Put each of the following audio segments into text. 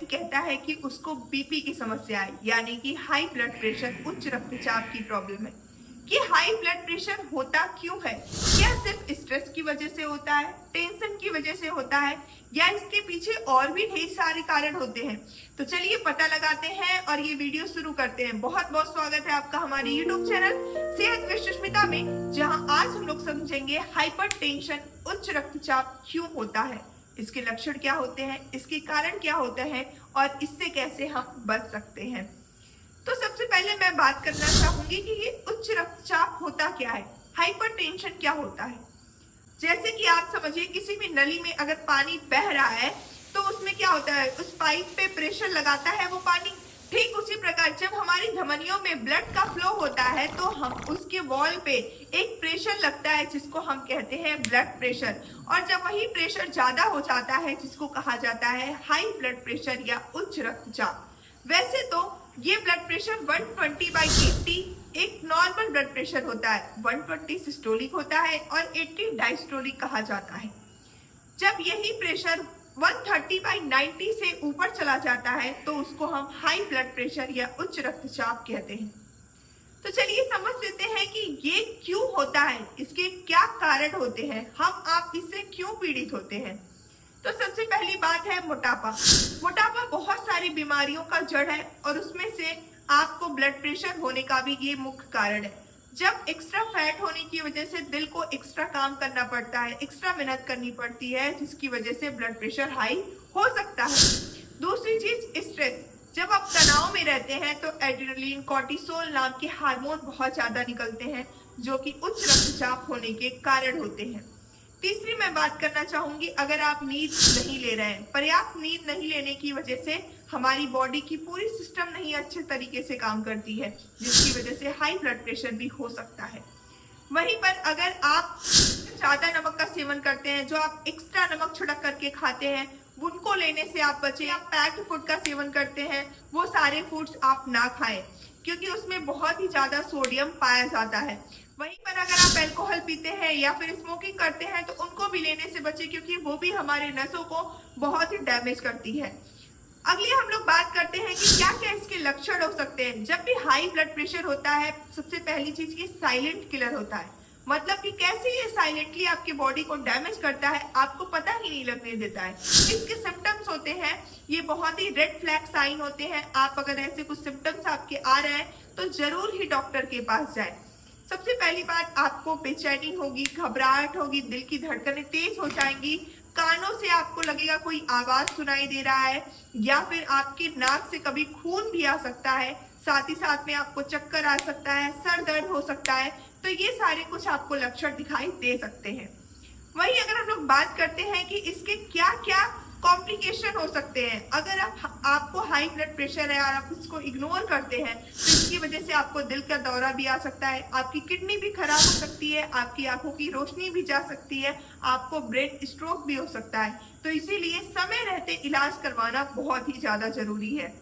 कहता है कि उसको बीपी की समस्या है, यानी कि हाई ब्लड प्रेशर, उच्च रक्तचाप की प्रॉब्लम है। कि हाई ब्लड प्रेशर होता क्यों है? क्या सिर्फ स्ट्रेस की वजह से होता है, टेंशन की वजह से होता है, या इसके पीछे और भी ढेर सारे कारण होते हैं? तो चलिए पता लगाते हैं और ये वीडियो शुरू करते हैं। बहुत बहुत स्वागत है आपका हमारे यूट्यूब चैनल सेहत विद सुष्मिता में, जहां आज हम लोग समझेंगे हाइपरटेंशन, उच्च रक्तचाप क्यों होता है, इसके लक्षण क्या होते हैं, इसके कारण क्या होते हैं और इससे कैसे हम बच सकते हैं। तो सबसे पहले मैं बात करना चाहूंगी कि ये उच्च रक्तचाप होता क्या है, हाइपरटेंशन क्या होता है। जैसे कि आप समझिए किसी भी नली में अगर पानी बह रहा है तो उसमें क्या होता है, उस पाइप पे प्रेशर लगाता है वो पानी। ठीक उसी प्रकार जब हमारी धमनियों में ब्लड का फ्लो होता है तो हम उसके वॉल पे एक प्रेशर लगता है जिसको हम कहते हैं ब्लड प्रेशर। और जब वही प्रेशर ज्यादा हो जाता है जिसको कहा जाता है हाई ब्लड प्रेशर या उच्च रक्तचाप। वैसे तो ये ब्लड प्रेशर 120/80 एक नॉर्मल ब्लड प्रेशर होता है, 120 सिस्टोलिक होता है और 80 डायस्टोलिक कहा जाता है। जब यही प्रेशर 130/90 से ऊपर चला जाता है तो उसको हम हाई ब्लड प्रेशर या उच्च रक्तचाप कहते हैं। तो चलिए समझ लेते हैं कि ये क्यों होता है, इसके क्या कारण होते हैं, हम आप इससे क्यों पीड़ित होते हैं। तो सबसे पहली बात है मोटापा। मोटापा बहुत सारी बीमारियों का जड़ है और उसमें से आपको ब्लड प्रेशर होने का भी ये मुख्य कारण है। जब एक्स्ट्रा फैट होने की वजह से दिल को एक्स्ट्रा काम करना पड़ता है, एक्स्ट्रा मेहनत करनी पड़ती है, जिसकी वजह से ब्लड प्रेशर हाई हो सकता है। दूसरी चीज स्ट्रेस। जब आप तनाव में रहते हैं तो एड्रेनलिन, कॉर्टिसोल नाम के हार्मोन बहुत ज्यादा निकलते हैं जो कि उच्च रक्तचाप होने के कारण होते हैं। तीसरी मैं बात करना चाहूंगी, अगर आप नींद नहीं ले रहे हैं, पर्याप्त नींद नहीं लेने की वजह से हमारी बॉडी की पूरी सिस्टम नहीं अच्छे तरीके से काम करती है, जिसकी वजह से हाई ब्लड प्रेशर भी हो सकता है। वहीं पर अगर आप ज्यादा नमक का सेवन करते हैं, जो आप एक्स्ट्रा नमक छिड़क करके खाते हैं, उनको लेने से आप बचें। आप पैक्ड फूड का सेवन करते हैं, वो सारे फूड्स आप ना खाएं क्योंकि उसमें बहुत ही ज्यादा सोडियम पाया जाता है। वहीं पर अगर आप अल्कोहल पीते हैं या फिर स्मोकिंग करते हैं तो उनको भी लेने से बचें क्योंकि वो भी हमारे नसों को बहुत ही डैमेज करती है। अगली हम लोग बात करते हैं कि क्या क्या इसके लक्षण हो सकते हैं। जब भी हाई ब्लड प्रेशर होता है, सबसे पहली चीज ये साइलेंट किलर होता है। मतलब कि कैसे ये साइलेंटली आपकी बॉडी को डैमेज करता है, आपको पता ही नहीं लगने देता है। इसके सिम्टम्स होते हैं, ये बहुत ही रेड फ्लैग साइन होते हैं। आप अगर ऐसे कुछ सिम्टम्स आपके आ रहे हैं तो जरूर ही डॉक्टर के पास जाए। सबसे पहली बात, आपको बेचैनी होगी, घबराहट होगी, दिल की धड़कनें तेज हो जाएंगी, कानों से आपको लगेगा कोई आवाज सुनाई दे रहा है, या फिर आपकी नाक से कभी खून भी आ सकता है, साथ ही साथ में आपको चक्कर आ सकता है, सर दर्द हो सकता है। तो ये सारे कुछ आपको लक्षण दिखाई दे सकते हैं। वहीं अगर हम लोग बात करते हैं कि इसके क्या क्या कॉम्प्लिकेशन हो सकते हैं, अगर आपको हाई ब्लड प्रेशर है और आप इसको इग्नोर करते हैं तो इसकी वजह से आपको दिल का दौरा भी आ सकता है, आपकी किडनी भी खराब हो सकती है, आपकी आंखों की रोशनी भी जा सकती है, आपको ब्रेन स्ट्रोक भी हो सकता है। तो इसीलिए समय रहते इलाज करवाना बहुत ही ज्यादा जरूरी है।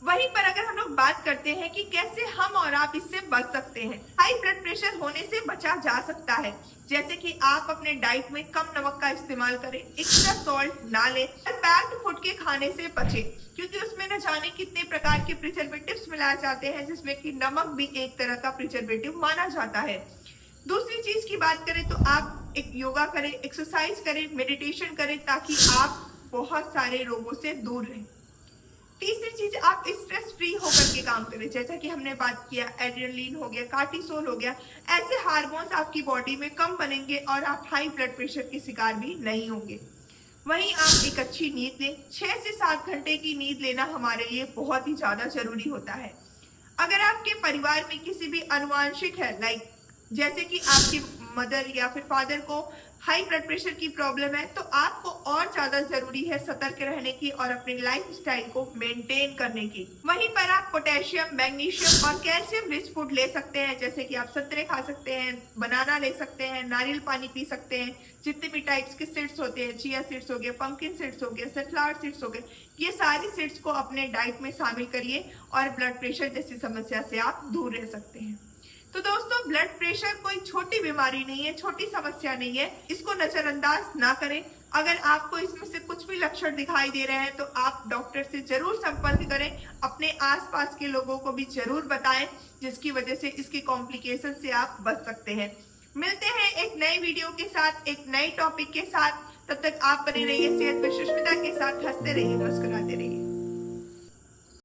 वहीं पर अगर हम लोग बात करते हैं कि कैसे हम और आप इससे बच सकते हैं, हाई ब्लड प्रेशर होने से बचा जा सकता है। जैसे कि आप अपने डाइट में कम नमक का इस्तेमाल करें, एक्स्ट्रा सॉल्ट ना लें, पैक्ड फूड के खाने से बचें क्योंकि उसमें न जाने कितने प्रकार के प्रिजर्वेटिव्स मिलाए जाते हैं, जिसमें कि नमक भी एक तरह का प्रिजर्वेटिव माना जाता है। दूसरी चीज की बात करें तो आप एक योगा करें, एक्सरसाइज करें, मेडिटेशन करें ताकि आप बहुत सारे रोगों से दूर रहें। तीसरी चीज, आप स्ट्रेस फ्री होकर के काम करें। जैसा कि हमने बात किया, एड्रेनलिन हो गया, कार्टिसोल हो गया, ऐसे हार्मोन्स आपकी बॉडी में कम बनेंगे और आप हाई ब्लड प्रेशर के शिकार भी नहीं होंगे। वहीं आप एक अच्छी नींद लें, 6 से 7 घंटे की नींद लेना हमारे लिए बहुत ही ज्यादा जरूरी होता है। अगर आपके परिवार में किसी भी अनुवांशिक है, लाइक जैसे कि आपकी मदर या फिर फादर को हाई ब्लड प्रेशर की प्रॉब्लम है, तो आपको और ज्यादा जरूरी है सतर्क रहने की और अपने लाइफ स्टाइल को मेंटेन करने की। वहीं पर आप पोटेशियम, मैग्नीशियम और कैल्शियम रिच फूड ले सकते हैं, जैसे कि आप संतरे खा सकते हैं, बनाना ले सकते हैं, नारियल पानी पी सकते हैं, जितने भी टाइप्स के सीड्स होते हैं, चिया सीड्स हो गए, पंपकिन सीड्स हो गए, सनफ्लावर सीड्स हो गए, ये सारी सीड्स को अपने डाइट में शामिल करिए और ब्लड प्रेशर जैसी समस्या से आप दूर रह सकते हैं। तो दोस्तों, ब्लड प्रेशर कोई छोटी बीमारी नहीं है, छोटी समस्या नहीं है, इसको नजरअंदाज ना करें। अगर आपको इसमें से कुछ भी लक्षण दिखाई दे रहे हैं तो आप डॉक्टर से जरूर संपर्क करें, अपने आसपास के लोगों को भी जरूर बताएं, जिसकी वजह से इसके कॉम्प्लिकेशन से आप बच सकते हैं। मिलते हैं एक नई वीडियो के साथ, एक नए टॉपिक के साथ। तब तक आप बने रहिए सेहत पे सुष्मिता के साथ, हंसते रहिए, मुस्कुराते रहिए।